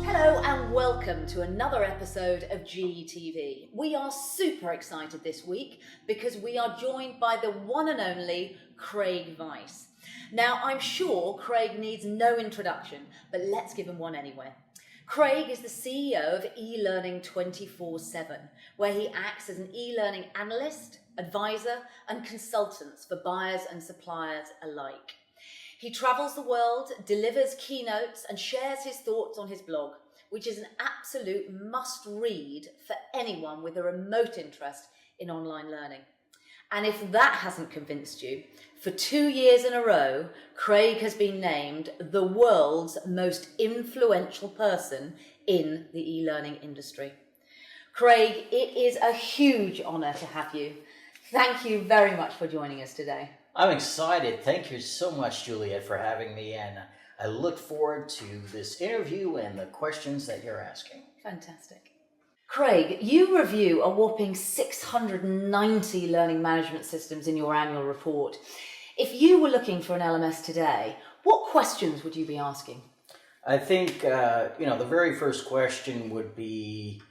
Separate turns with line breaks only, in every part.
Hello and welcome to another episode of GTV. We are super excited this week because we are joined by the one and only Craig Weiss. Now, I'm sure Craig needs no introduction, but let's give him one anyway. Craig is the CEO of eLearning 24/7, where he acts as an e-learning analyst, advisor, and consultant for buyers and suppliers alike. He travels the world, delivers keynotes, and shares his thoughts on his blog, which is an absolute must-read for anyone with a remote interest in online learning. And if that hasn't convinced you, for 2 years in a row, Craig has been named the world's most influential person in the e-learning industry. Craig, it is a huge honor to have you. Thank you very much for joining us today.
I'm excited. Thank you so much, Juliet, for having me, and I look forward to this interview and the questions that you're asking.
Fantastic. Craig, you review a whopping 690 learning management systems in your annual report. If you were looking for an LMS today, what questions would you be asking?
I think, the very first question would be,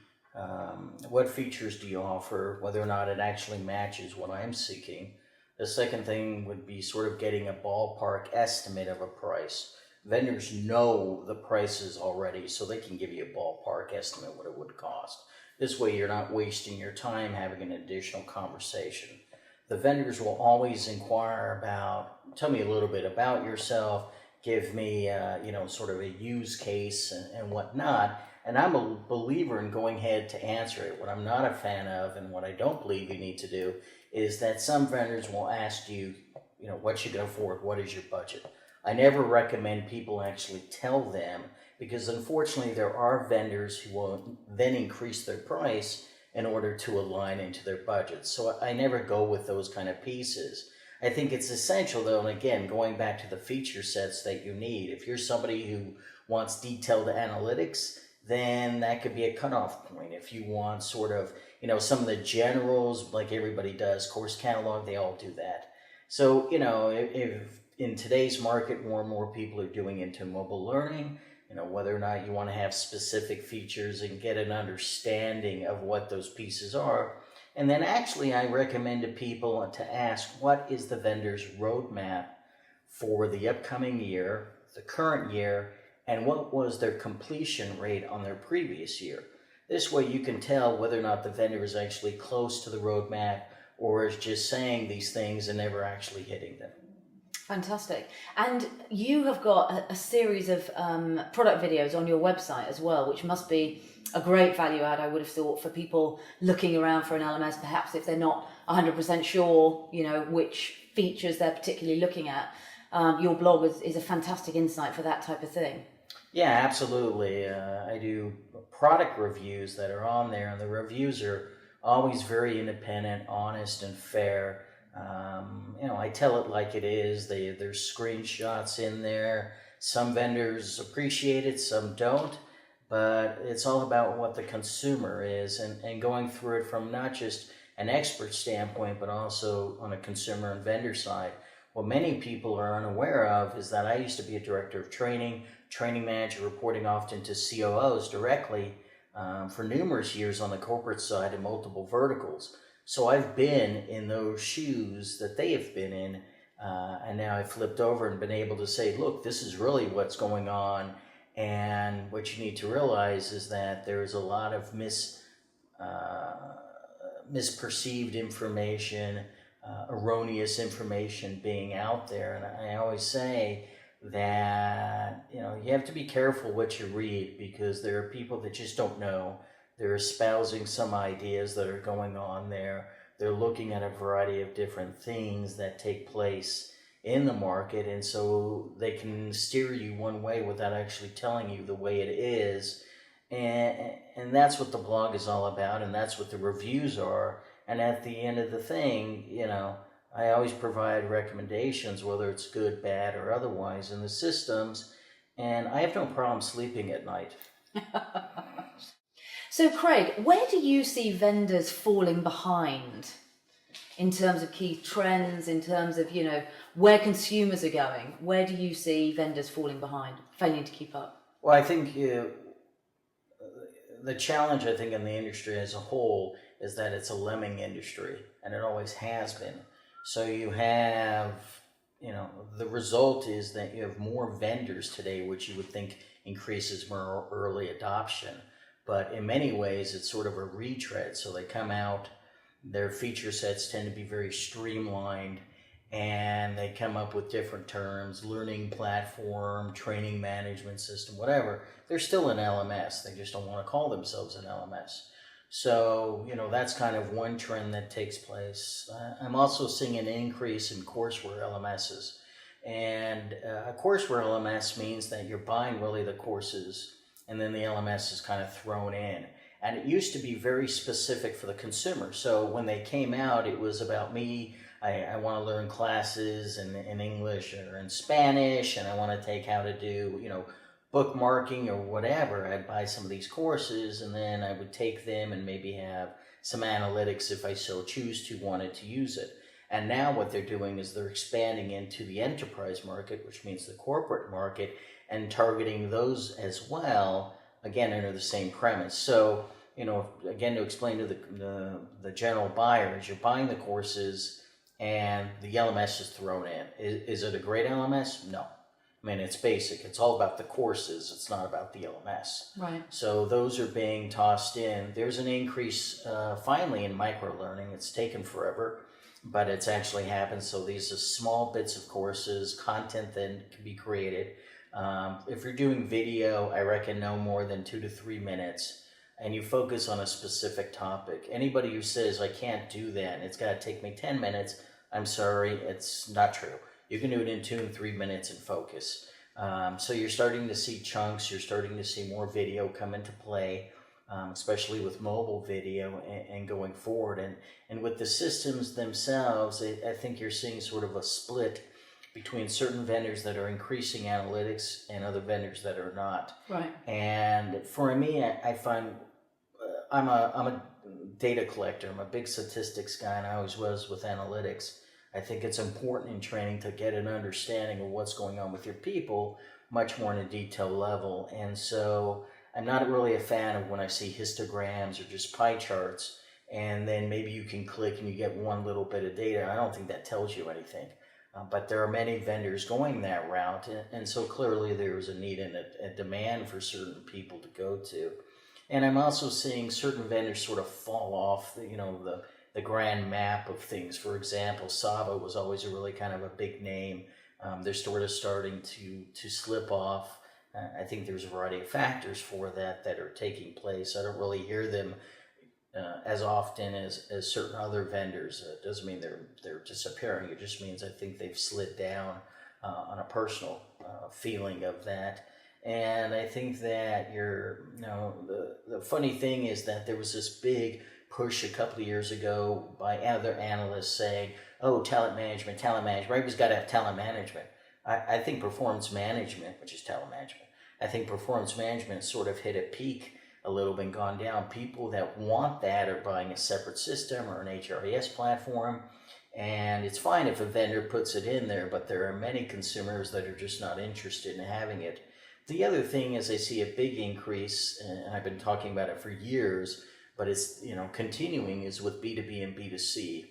what features do you offer, whether or not it actually matches what I'm seeking. The second thing would be sort of getting a ballpark estimate of a price. Vendors know the prices already, so they can give you a ballpark estimate what it would cost. This way you're not wasting your time having an additional conversation. The vendors will always inquire about, tell me a little bit about yourself, give me sort of a use case and whatnot. And I'm a believer in going ahead to answer it. What I'm not a fan of and what I don't believe you need to do is that some vendors will ask you, what you can afford, what is your budget? I never recommend people actually tell them, because unfortunately there are vendors who will then increase their price in order to align into their budget. So I never go with those kind of pieces. I think it's essential though, and again, going back to the feature sets that you need, if you're somebody who wants detailed analytics, then that could be a cutoff point. If you want sort of, some of the generals, like everybody does, course catalog, they all do that. So, if in today's market, more and more people are doing into mobile learning, whether or not you want to have specific features and get an understanding of what those pieces are. And then actually I recommend to people to ask, what is the vendor's roadmap for the upcoming year, the current year, and what was their completion rate on their previous year? This way you can tell whether or not the vendor is actually close to the roadmap or is just saying these things and never actually hitting them.
Fantastic. And you have got a series of product videos on your website as well, which must be a great value add, I would have thought, for people looking around for an LMS, perhaps if they're not 100% sure, which features they're particularly looking at. Your blog is a fantastic insight for that type of thing.
Yeah, absolutely. I do product reviews that are on there, and the reviews are always very independent, honest, and fair. I tell it like it is. There's screenshots in there. Some vendors appreciate it, some don't, but it's all about what the consumer is and going through it from not just an expert standpoint, but also on a consumer and vendor side. What many people are unaware of is that I used to be a director of training manager, reporting often to COOs directly for numerous years on the corporate side in multiple verticals. So I've been in those shoes that they have been in, and now I've flipped over and been able to say, look, this is really what's going on, and what you need to realize is that there's a lot of misperceived information, erroneous information being out there. And I always say that, you have to be careful what you read, because there are people that just don't know. They're espousing some ideas that are going on there. They're looking at a variety of different things that take place in the market, and so they can steer you one way without actually telling you the way it is. And that's what the blog is all about, and that's what the reviews are. And at the end of the thing, I always provide recommendations, whether it's good, bad, or otherwise, in the systems, and I have no problem sleeping at night.
So Craig, where do you see vendors falling behind? in terms of key trends, in terms of, where consumers are going? Where do you see vendors falling behind, failing to keep up?
Well, I think the challenge, I think, in the industry as a whole is that it's a lemming industry, and it always has been. So you have, the result is that you have more vendors today, which you would think increases more early adoption. But in many ways, it's sort of a retread. So they come out, their feature sets tend to be very streamlined, and they come up with different terms, learning platform, training management system, whatever. They're still an LMS. They just don't want to call themselves an LMS. So, that's kind of one trend that takes place. I'm also seeing an increase in courseware LMSs. And a courseware LMS means that you're buying really the courses, and then the LMS is kind of thrown in. And it used to be very specific for the consumer. So when they came out, it was about me. I want to learn classes in English or in Spanish, and I want to take how to do, bookmarking or whatever. I'd buy some of these courses, and then I would take them and maybe have some analytics if I so choose to wanted to use it. And now what they're doing is they're expanding into the enterprise market, which means the corporate market, and targeting those as well, again, under the same premise. So, again, to explain to the general buyer, as you're buying the courses and the LMS is thrown in. Is it a great LMS? No. I mean, it's basic. It's all about the courses. It's not about the LMS.
Right.
So those are being tossed in. There's an increase finally in micro-learning. It's taken forever, but it's actually happened. So these are small bits of courses, content that can be created. If you're doing video, I reckon no more than 2 to 3 minutes, and you focus on a specific topic. Anybody who says, I can't do that, and it's got to take me 10 minutes, I'm sorry, it's not true. You can do it in 2 and 3 minutes and focus. So you're starting to see chunks, you're starting to see more video come into play, especially with mobile video and going forward. And with the systems themselves, I think you're seeing sort of a split between certain vendors that are increasing analytics and other vendors that are not.
Right.
And for me, I find I'm a data collector. I'm a big statistics guy, and I always was with analytics. I think it's important in training to get an understanding of what's going on with your people much more on a detailed level. And so I'm not really a fan of when I see histograms or just pie charts, and then maybe you can click and you get one little bit of data. I don't think that tells you anything. But there are many vendors going that route, and so clearly there's a need and a demand for certain people to go to. And I'm also seeing certain vendors sort of fall off the grand map of things. For example, Saba was always a really kind of a big name. They're sort of starting to slip off. I think there's a variety of factors for that are taking place. I don't really hear them as often as certain other vendors. It doesn't mean they're disappearing. It just means I think they've slid down on a personal feeling of that. And I think that the funny thing is that there was this big push a couple of years ago by other analysts saying, oh, talent management, everybody's got to have talent management. I think performance management, which is talent management, I think performance management sort of hit a peak a little bit and gone down. People that want that are buying a separate system or an HRIS platform, and it's fine if a vendor puts it in there, but there are many consumers that are just not interested in having it. The other thing is I see a big increase, and I've been talking about it for years, but it's continuing, is with B2B and B2C.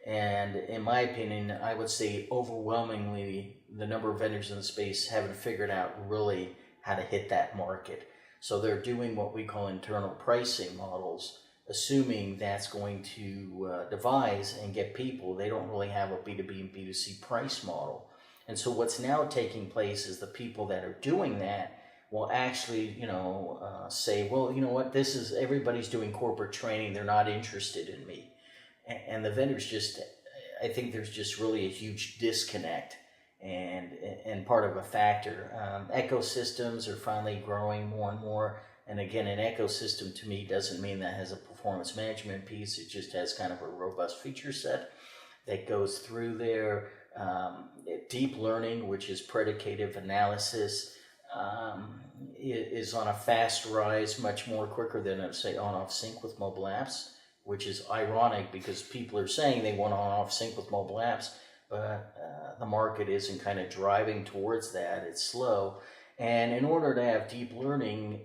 And in my opinion, I would say overwhelmingly the number of vendors in the space haven't figured out really how to hit that market. So they're doing what we call internal pricing models, assuming that's going to devise and get people. They don't really have a B2B and B2C price model. And so what's now taking place is the people that are doing that will actually, say, well, you know what, everybody's doing corporate training. They're not interested in me. And the vendors I think there's just really a huge disconnect and part of a factor. Ecosystems are finally growing more and more. And again, an ecosystem to me doesn't mean that has a performance management piece. It just has kind of a robust feature set that goes through there. Deep learning, which is predicative analysis, is on a fast rise, much more quicker than, say, on-off sync with mobile apps. which is ironic because people are saying they want on-off sync with mobile apps, but the market isn't kind of driving towards that. It's slow. And in order to have deep learning,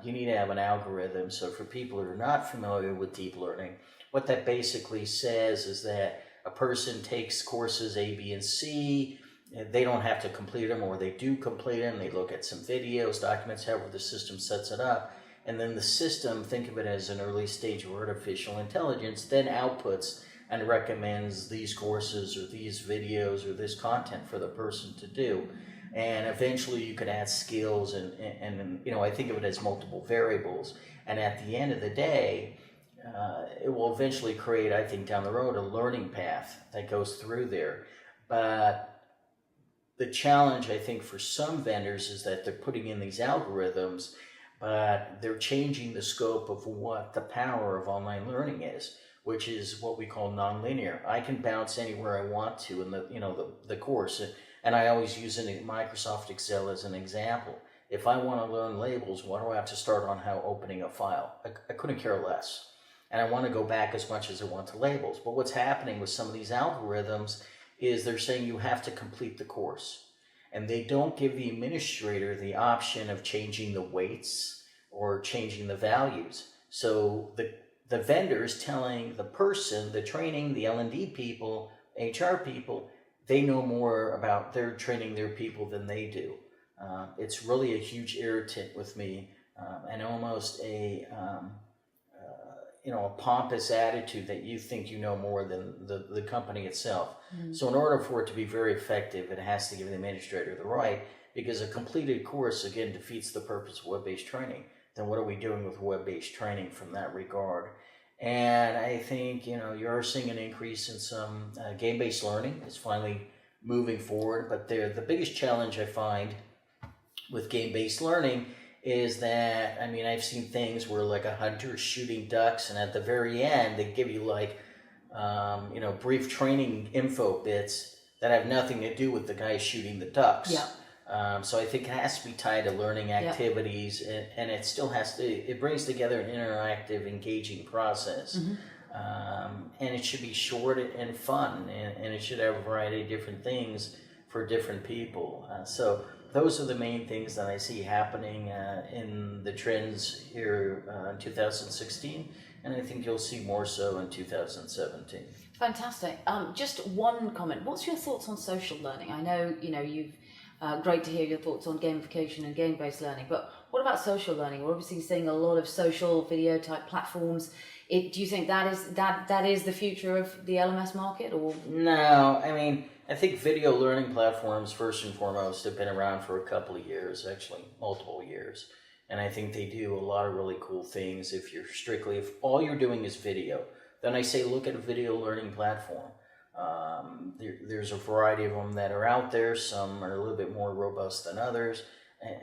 you need to have an algorithm. So for people who are not familiar with deep learning, what that basically says is that a person takes courses A, B, and C. They don't have to complete them, or they do complete them. They look at some videos, documents, however the system sets it up. And then the system, think of it as an early stage of artificial intelligence, then outputs and recommends these courses or these videos or this content for the person to do. And eventually you could add skills and I think of it as multiple variables. And at the end of the day, it will eventually create, I think, down the road, a learning path that goes through there. But the challenge, I think, for some vendors is that they're putting in these algorithms, but they're changing the scope of what the power of online learning is, which is what we call nonlinear. I can bounce anywhere I want to in the course. And I always use Microsoft Excel as an example. If I want to learn labels, why do I have to start on how opening a file? I couldn't care less. And I want to go back as much as I want to labels. But what's happening with some of these algorithms is they're saying you have to complete the course. And they don't give the administrator the option of changing the weights or changing the values. So the vendor is telling the person, the training, the L&D people, HR people, they know more about their training their people than they do. It's really a huge irritant with me, and almost a pompous attitude that you think you know more than the company itself. Mm-hmm. So in order for it to be very effective, it has to give the administrator the right, because a completed course, again, defeats the purpose of web-based training. Then what are we doing with web-based training from that regard? And I think, you are seeing an increase in some game-based learning. It's finally moving forward. But the biggest challenge I find with game-based learning is that, I've seen things where like a hunter is shooting ducks, and at the very end, they give you brief training info bits that have nothing to do with the guy shooting the ducks. Yeah. So I think it has to be tied to learning activities, and it still it brings together an interactive, engaging process. Mm-hmm. And it should be short and fun, and it should have a variety of different things for different people. So those are the main things that I see happening in the trends here in 2016, and I think you'll see more so in 2017.
Fantastic. Just one comment. What's your thoughts on social learning? I know, you've great to hear your thoughts on gamification and game-based learning, but what about social learning? We're obviously seeing a lot of social video type platforms. Do you think that is the future of the LMS market, or?
No, I think video learning platforms, first and foremost, have been around for a couple of years, actually multiple years. And I think they do a lot of really cool things if all you're doing is video. Then I say look at a video learning platform. There's a variety of them that are out there. Some are a little bit more robust than others,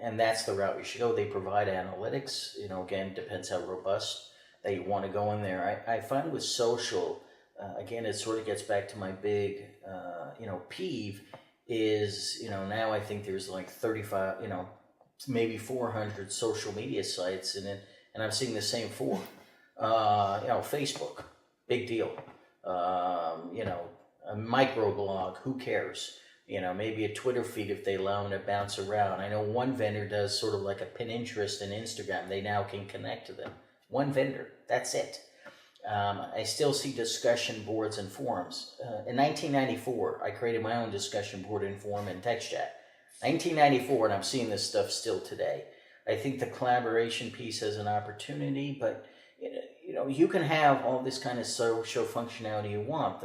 and that's the route you should go. They provide analytics. Again, depends how robust that you want to go in there. I find with social, again, it sort of gets back to my big, peeve is, now I think there's like 35, maybe 400 social media sites in it, and I'm seeing the same four. Facebook, big deal. A microblog, who cares? Maybe a Twitter feed if they allow them to bounce around. I know one vendor does sort of like a Pinterest and Instagram. They now can connect to them. One vendor, that's it. I still see discussion boards and forums. In 1994, I created my own discussion board and forum in TextChat. 1994, and I'm seeing this stuff still today. I think the collaboration piece has an opportunity, but you can have all this kind of social functionality you want.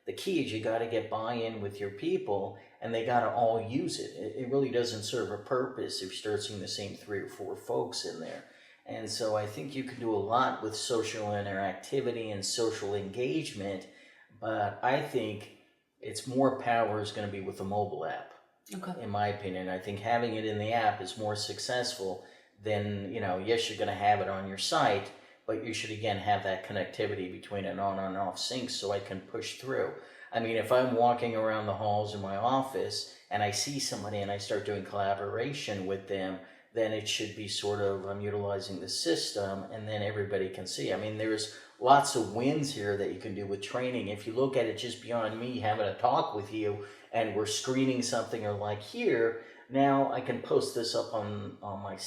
The key is you got to get buy-in with your people, and they got to all use it. It really doesn't serve a purpose if you start seeing the same 3 or 4 folks in there. And so I think you can do a lot with social interactivity and social engagement, but I think it's more power is going to be with the mobile app. Okay. In my opinion, I think having it in the app is more successful than, yes, you're going to have it on your site, but you should, again, have that connectivity between an on and off sync so I can push through. If I'm walking around the halls in my office and I see somebody and I start doing collaboration with them, then it should be sort of, I'm utilizing the system, and then everybody can see. There's lots of wins here that you can do with training. If you look at it just beyond me having a talk with you and we're screening something, or like here, now I can post this up on my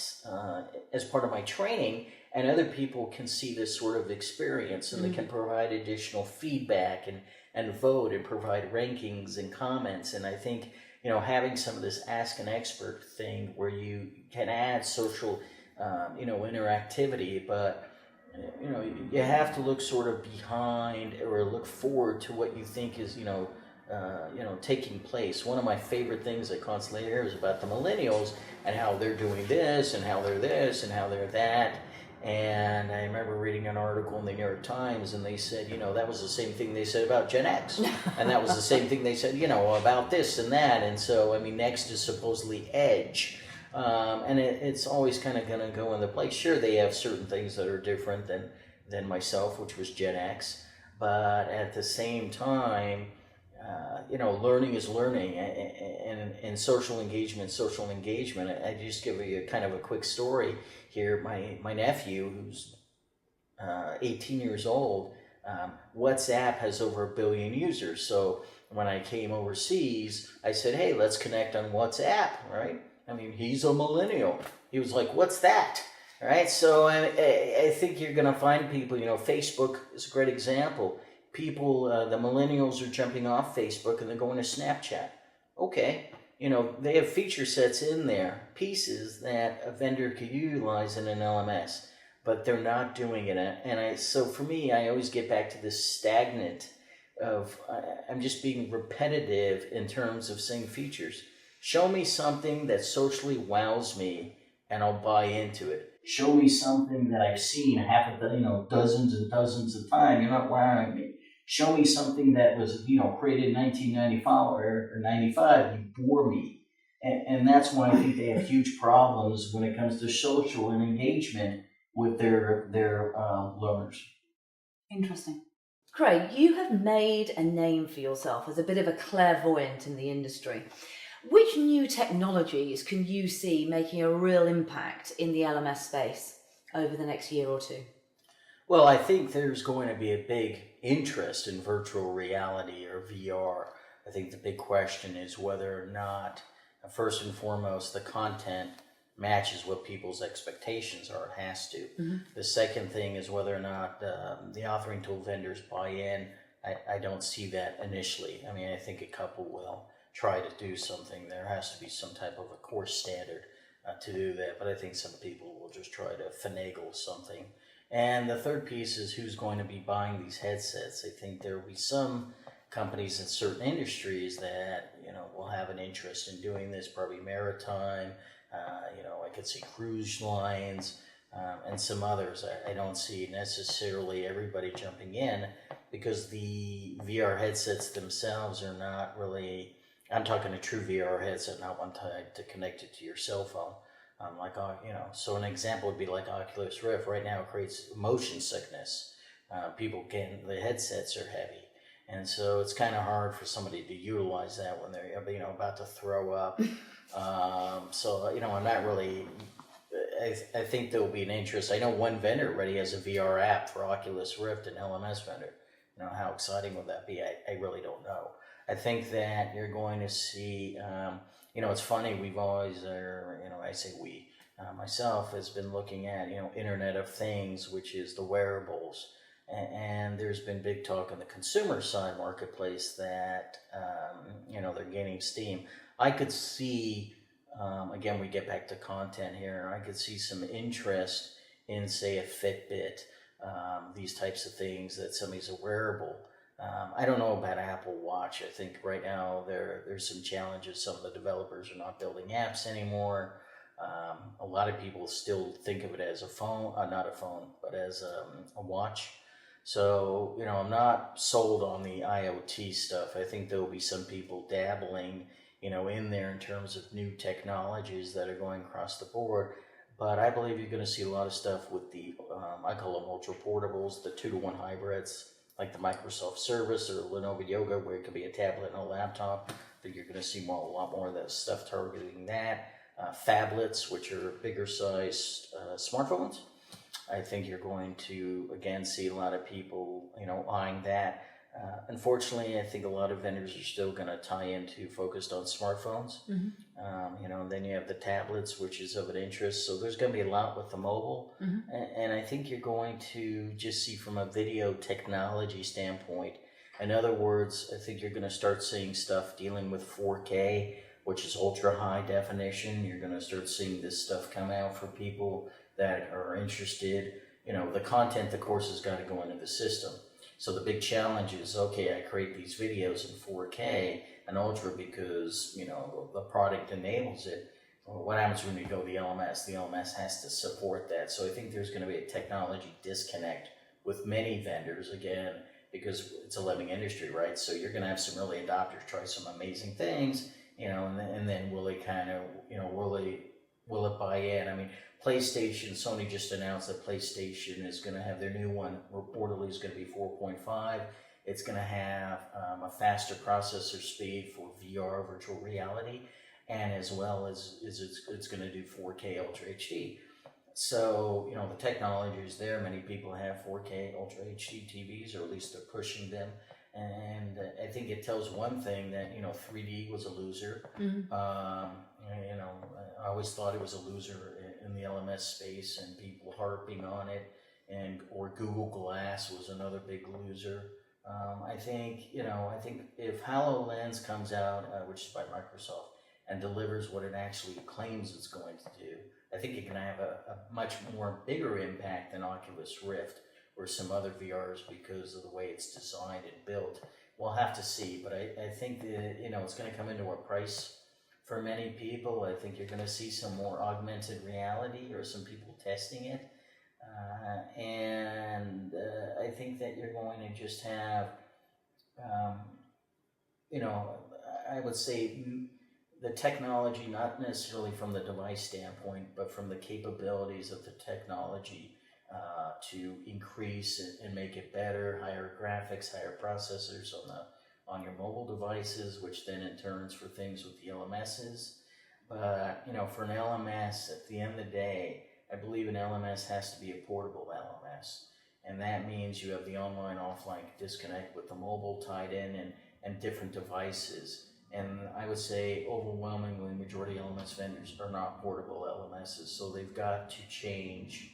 as part of my training, and other people can see this sort of experience, and they can provide additional feedback and vote and provide rankings and comments. And I think, having some of this Ask an Expert thing where you can add social, interactivity, but you have to look sort of behind or look forward to what you think is, taking place. One of my favorite things I constantly hear is about the millennials and how they're doing this and how they're this and how they're that. And I remember reading an article in the New York Times, and they said, that was the same thing they said about Gen X. And that was the same thing they said, about this and that. And so, next is supposedly Edge. And it's always kind of going to go into place. Sure, they have certain things that are different than myself, which was Gen X. But at the same time, learning is learning, and social engagement. I just give you kind of a quick story here. My nephew, who's 18 years old, WhatsApp has over 1 billion users. So when I came overseas, I said, hey, let's connect on WhatsApp, right? He's a millennial. He was like, what's that? Right? So I think you're going to find people, Facebook is a great example. People, the millennials are jumping off Facebook and they're going to Snapchat. Okay, they have feature sets in there, pieces that a vendor could utilize in an LMS, but they're not doing it. So for me, I always get back to this stagnant of, I'm just being repetitive in terms of saying features. Show me something that socially wows me and I'll buy into it. Show me something that I've seen dozens and dozens of times. You're not wowing me. Show me something that was, created in 1995 or 95. You bore me. And that's why I think they have huge problems when it comes to social and engagement with their learners.
Interesting. Craig, you have made a name for yourself as a bit of a clairvoyant in the industry. Which new technologies can you see making a real impact in the LMS space over the next year or two?
Well, I think there's going to be a big interest in virtual reality or VR. I think the big question is whether or not, first and foremost, the content matches what people's expectations are. It has to. Mm-hmm. The second thing is whether or not the authoring tool vendors buy in. I don't see that initially. I think a couple will try to do something. There has to be some type of a course standard to do that, but I think some people will just try to finagle something. And the third piece is who's going to be buying these headsets. I think there will be some companies in certain industries that, will have an interest in doing this, probably maritime, I could see cruise lines, and some others. I don't see necessarily everybody jumping in because the VR headsets themselves are not really, I'm talking a true VR headset, not one type to connect it to your cell phone. So an example would be like Oculus Rift. Right now it creates motion sickness. The headsets are heavy. And so it's kind of hard for somebody to utilize that when they're, about to throw up. I'm not really, I think there will be an interest. I know one vendor already has a VR app for Oculus Rift, an LMS vendor. How exciting would that be? I really don't know. I think that you're going to see, it's funny, we've always, I say we, myself has been looking at, Internet of Things, which is the wearables. And there's been big talk on the consumer side marketplace that, they're gaining steam. I could see, again, we get back to content here, I could see some interest in, say, a Fitbit, these types of things that somebody's a wearable. I don't know about Apple Watch. I think right now there's some challenges. Some of the developers are not building apps anymore. A lot of people still think of it as a phone, not a phone, but as a watch. So, I'm not sold on the IoT stuff. I think there will be some people dabbling, in there in terms of new technologies that are going across the board. But I believe you're going to see a lot of stuff with the, I call them ultra portables, the 2-to-1 hybrids, like the Microsoft Surface or Lenovo Yoga, where it could be a tablet and a laptop. I think you're going to see a lot more of that stuff targeting that. Phablets, which are bigger sized smartphones. I think you're going to again see a lot of people, eyeing that. Unfortunately, I think a lot of vendors are still going to tie into focused on smartphones. And then you have the tablets, which is of an interest. So there's going to be a lot with the mobile, and I think you're going to just see from a video technology standpoint. In other words, I think you're going to start seeing stuff dealing with 4K, which is ultra high definition. You're going to start seeing this stuff come out for people that are interested. The content, the course has got to go into the system. So the big challenge is, okay, I create these videos in 4K and ultra because, the product enables it. Well, what happens when you go to the LMS? The LMS has to support that. So I think there's going to be a technology disconnect with many vendors, again, because it's a living industry, right? So you're going to have some early adopters try some amazing things, and then will it kind of, will it buy in? I mean, PlayStation, Sony just announced that PlayStation is going to have their new one, reportedly is going to be 4.5. It's going to have a faster processor speed for VR, virtual reality, and as well as it's going to do 4K Ultra HD. So, the technology is there. Many people have 4K Ultra HD TVs, or at least they're pushing them. And I think it tells one thing that, 3D was a loser. I always thought it was a loser in the LMS space, and people harping on it, or Google Glass was another big loser. I think if HoloLens comes out, which is by Microsoft, and delivers what it actually claims it's going to do, I think it can have a much more bigger impact than Oculus Rift or some other VRs because of the way it's designed and built. We'll have to see, but I think that, it's going to come into a price for many people. I think you're going to see some more augmented reality or some people testing it. And I think that you're going to just have, I would say the technology, not necessarily from the device standpoint, but from the capabilities of the technology to increase and make it better, higher graphics, higher processors on your mobile devices, which then in turns for things with the LMSs. But, for an LMS, at the end of the day, I believe an LMS has to be a portable LMS. And that means you have the online, offline disconnect with the mobile tied in and different devices. And I would say overwhelmingly, majority LMS vendors are not portable LMSs. So they've got to change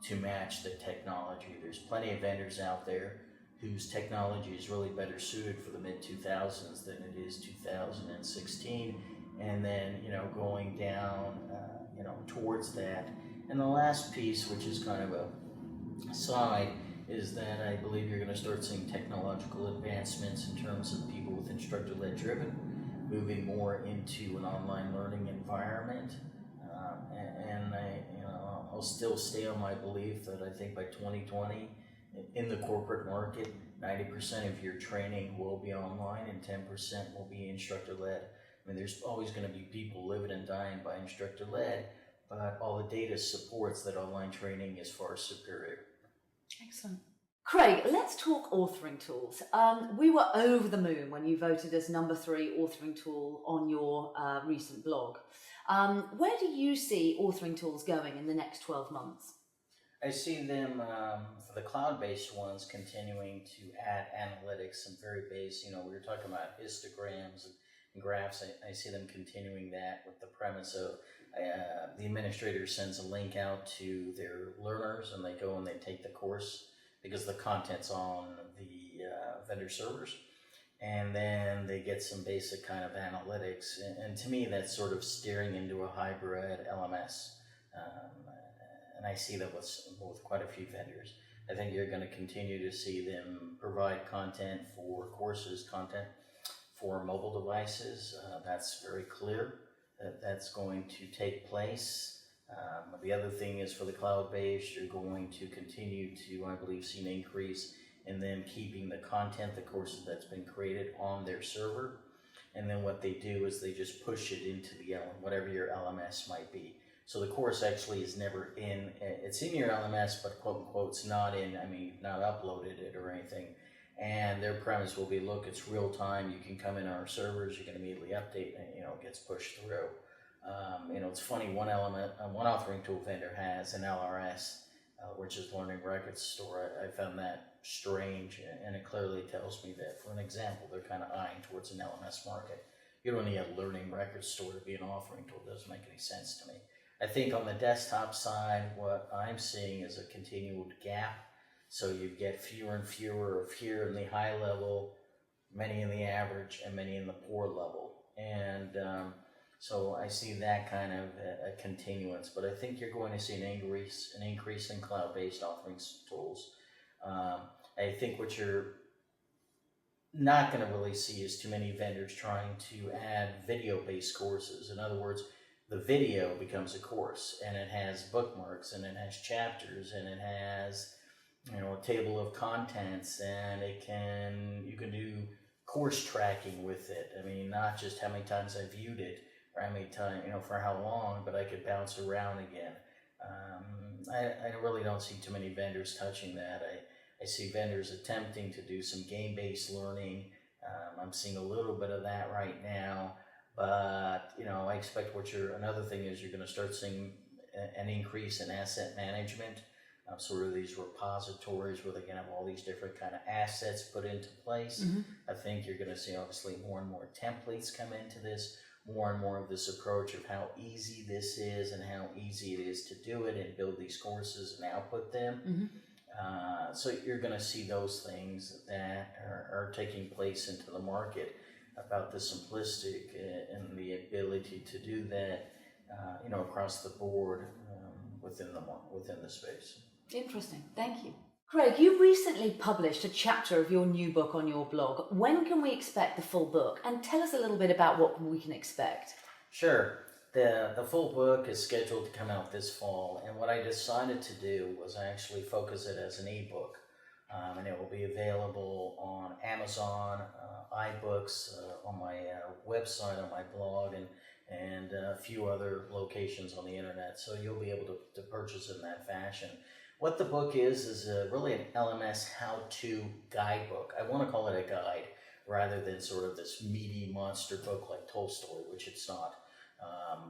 to match the technology. There's plenty of vendors out there whose technology is really better suited for the mid-2000s than it is 2016, and then going down towards that. And the last piece, which is kind of a side, is that I believe you're going to start seeing technological advancements in terms of people with instructor-led driven, moving more into an online learning environment. And I'll still stay on my belief that I think by 2020, in the corporate market, 90% of your training will be online and 10% will be instructor-led. I mean, there's always going to be people living and dying by instructor-led, but all the data supports that online training is far superior.
Excellent. Craig, let's talk authoring tools. We were over the moon when you voted as number 3 authoring tool on your recent blog. Where do you see authoring tools going in the next 12 months?
I see them, for the cloud-based ones, continuing to add analytics and very base, we were talking about histograms and graphs. I see them continuing that with the premise of the administrator sends a link out to their learners and they go and they take the course because the content's on the vendor servers. And then they get some basic kind of analytics. And to me, that's sort of steering into a hybrid LMS. And I see that with quite a few vendors. I think you're going to continue to see them provide content for courses, content for mobile devices. That's very clear that that's going to take place. The other thing is for the cloud-based, you're going to continue to, I believe, see an increase in them keeping the content, the courses that's been created on their server. And then what they do is they just push it into the whatever your LMS might be. So the course actually is never in, it's in your LMS, but quote unquote, it's not in, you've not uploaded it or anything. And their premise will be, look, it's real time. You can come in our servers, you can immediately update, and it gets pushed through. It's funny, one authoring tool vendor has an LRS which is Learning Records Store. I found that strange, and it clearly tells me that, for an example, they're kind of eyeing towards an LMS market. You don't need a Learning Records Store to be an offering tool. It doesn't make any sense to me. I think on the desktop side, what I'm seeing is a continued gap. So you get fewer and fewer of here in the high level, many in the average, and many in the poor level. And so I see that kind of a continuance. But I think you're going to see an increase in cloud-based offerings tools. I think what you're not going to really see is too many vendors trying to add video-based courses. In other words, the video becomes a course, and it has bookmarks, and it has chapters, and it has, you know, a table of contents, and you can do course tracking with it. I mean, not just how many times I viewed it or how many times, you know, for how long, but I could bounce around again. I really don't see too many vendors touching that. I see vendors attempting to do some game-based learning. I'm seeing a little bit of that right now, but you know, I expect another thing is you're going to start seeing an increase in asset management, sort of these repositories where they can have all these different kind of assets put into place.
Mm-hmm.
I think you're going to see obviously more and more templates come into this, more and more of this approach of how easy this is and how easy it is to do it and build these courses and output them.
Mm-hmm.
So you're going to see those things that are taking place into the market about the simplistic and the ability to do that, you know, across the board within the space.
Interesting. Thank you. Craig, you recently published a chapter of your new book on your blog. When can we expect the full book? And tell us a little bit about what we can expect.
Sure. The full book is scheduled to come out this fall, and what I decided to do was actually focus it as an ebook, and it will be available on Amazon, iBooks, on my website, on my blog, and a few other locations on the internet. So you'll be able to purchase it in that fashion. What the book is really an LMS how-to guidebook. I want to call it a guide rather than sort of this meaty monster book like Tolstoy, which it's not.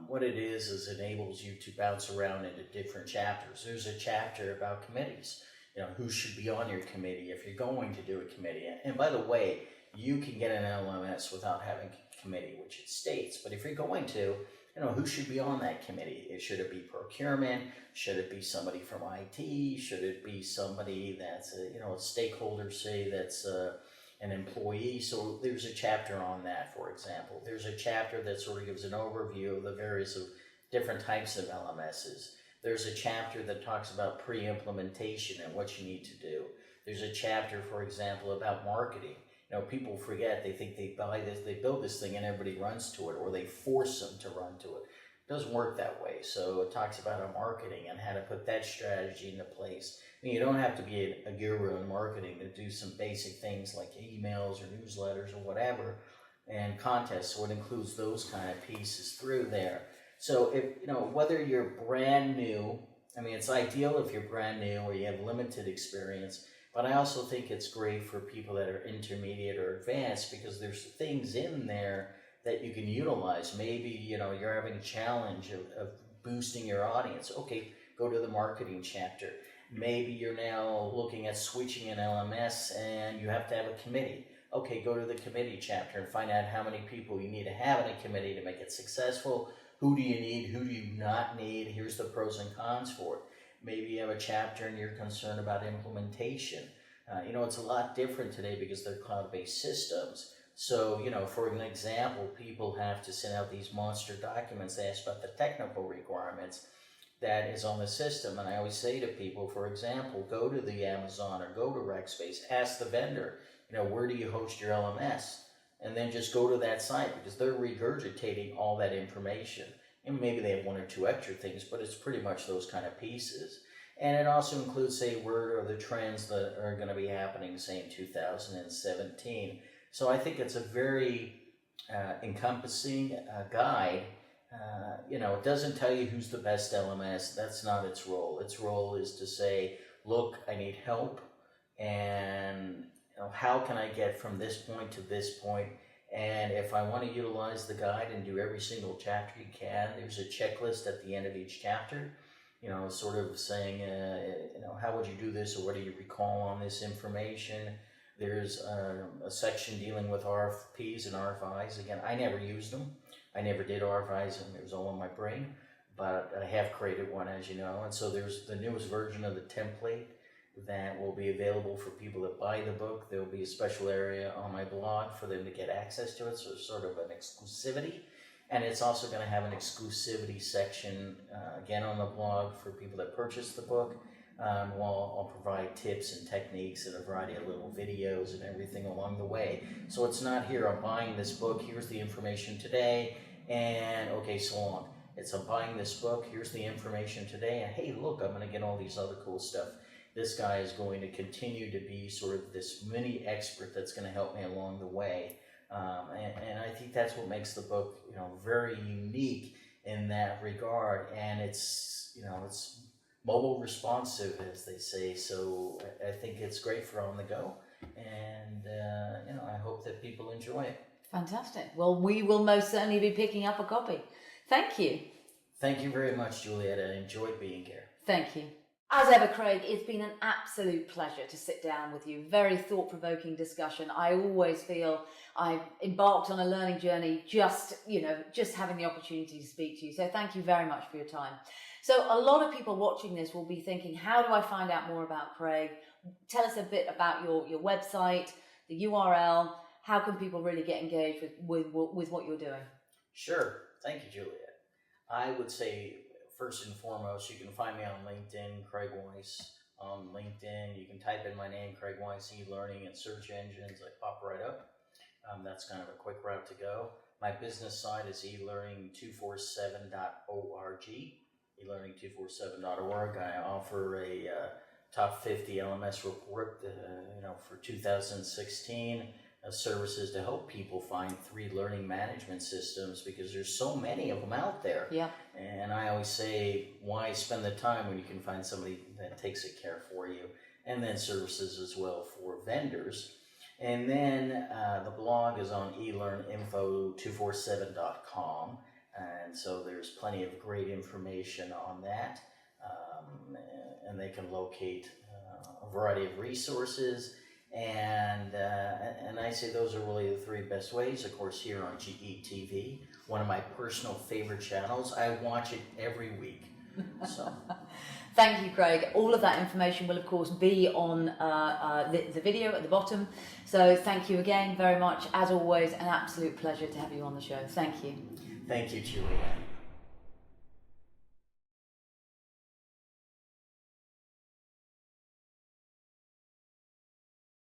What it is it enables you to bounce around into different chapters. There's a chapter about committees, you know, who should be on your committee if you're going to do a committee. And by the way, you can get an LMS without having a committee, which it states. But if you're going to, you know, who should be on that committee? Should it be procurement? Should it be somebody from IT? Should it be somebody that's a stakeholder, say that's an employee? So there's a chapter on that, for example. There's a chapter that sort of gives an overview of the various different types of LMSs. There's a chapter that talks about pre-implementation and what you need to do. There's a chapter, for example, about marketing. You know, people forget, they think they buy this, they build this thing and everybody runs to it, or they force them to run to it. It doesn't work that way. So it talks about our marketing and how to put that strategy into place. I mean, you don't have to be a guru in marketing to do some basic things like emails or newsletters or whatever, and contests. So it includes those kind of pieces through there. So if, you know, whether you're brand new, I mean, it's ideal if you're brand new or you have limited experience, but I also think it's great for people that are intermediate or advanced because there's things in there that you can utilize. Maybe, you know, you're having a challenge of boosting your audience. Okay, go to the marketing chapter. Maybe you're now looking at switching an LMS and you have to have a committee. Okay, go to the committee chapter and find out how many people you need to have in a committee to make it successful. Who do you need? Who do you not need? Here's the pros and cons for it. Maybe you have a chapter and you're concerned about implementation. You know, it's a lot different today because they're cloud-based systems. So, you know, for an example, people have to send out these monster documents. They ask about the technical requirements that is on the system. And I always say to people, for example, go to the Amazon or go to Rackspace, ask the vendor, you know, where do you host your LMS? And then just go to that site because they're regurgitating all that information. And maybe they have one or two extra things, but it's pretty much those kind of pieces. And it also includes, say, word or the trends that are going to be happening, say, in 2017. So I think it's a very encompassing guide. You know, it doesn't tell you who's the best LMS. That's not its role. Its role is to say, look, I need help, and you know, how can I get from this point to this point? And if I want to utilize the guide and do every single chapter you can, there's a checklist at the end of each chapter. sort of saying, how would you do this, or what do you recall on this information? There's a section dealing with RFPs and RFIs. Again, I never used them. I never did RFIs, and it was all in my brain, but I have created one, as you know. And so there's the newest version of the template that will be available for people that buy the book. There will be a special area on my blog for them to get access to it, so it's sort of an exclusivity. And it's also going to have an exclusivity section, again, on the blog for people that purchase the book. I'll provide tips and techniques and a variety of little videos and everything along the way. So it's not here, I'm buying this book, here's the information today, and okay, so long. It's, I'm buying this book, here's the information today, and hey, look, I'm going to get all these other cool stuff. This guy is going to continue to be sort of this mini expert that's going to help me along the way. And I think that's what makes the book, very unique in that regard. And it's mobile responsive, as they say. So I think it's great for on the go. And, I hope that people enjoy it.
Fantastic. Well, we will most certainly be picking up a copy. Thank you.
Thank you very much, Juliet. I enjoyed being here.
Thank you. As ever, Craig, it's been an absolute pleasure to sit down with you. Very thought-provoking discussion. I always feel I've embarked on a learning journey just having the opportunity to speak to you. So thank you very much for your time. So a lot of people watching this will be thinking, how do I find out more about Craig? Tell us a bit about your website, the URL. How can people really get engaged with what you're doing?
Sure. Thank you, Juliet. I would say, first and foremost, you can find me on LinkedIn, Craig Weiss. On LinkedIn, you can type in my name, Craig Weiss, e-learning, and search engines. I pop right up. That's kind of a quick route to go. My business site is elearning247.org. elearning247.org. I offer a top 50 LMS report, for 2016. Services to help people find 3 learning management systems, because there's so many of them out there.
Yeah.
And I always say, why spend the time when you can find somebody that takes it care for you? And then services as well for vendors. And then the blog is on elearninfo247.com. And so there's plenty of great information on that. And they can locate a variety of resources. And I say those are really the 3 best ways. Of course, here on GETV, one of my personal favorite channels. I watch it every week. So,
thank you, Craig. All of that information will, of course, be on the video at the bottom. So thank you again very much. As always, an absolute pleasure to have you on the show. Thank you.
Thank you, Juliet.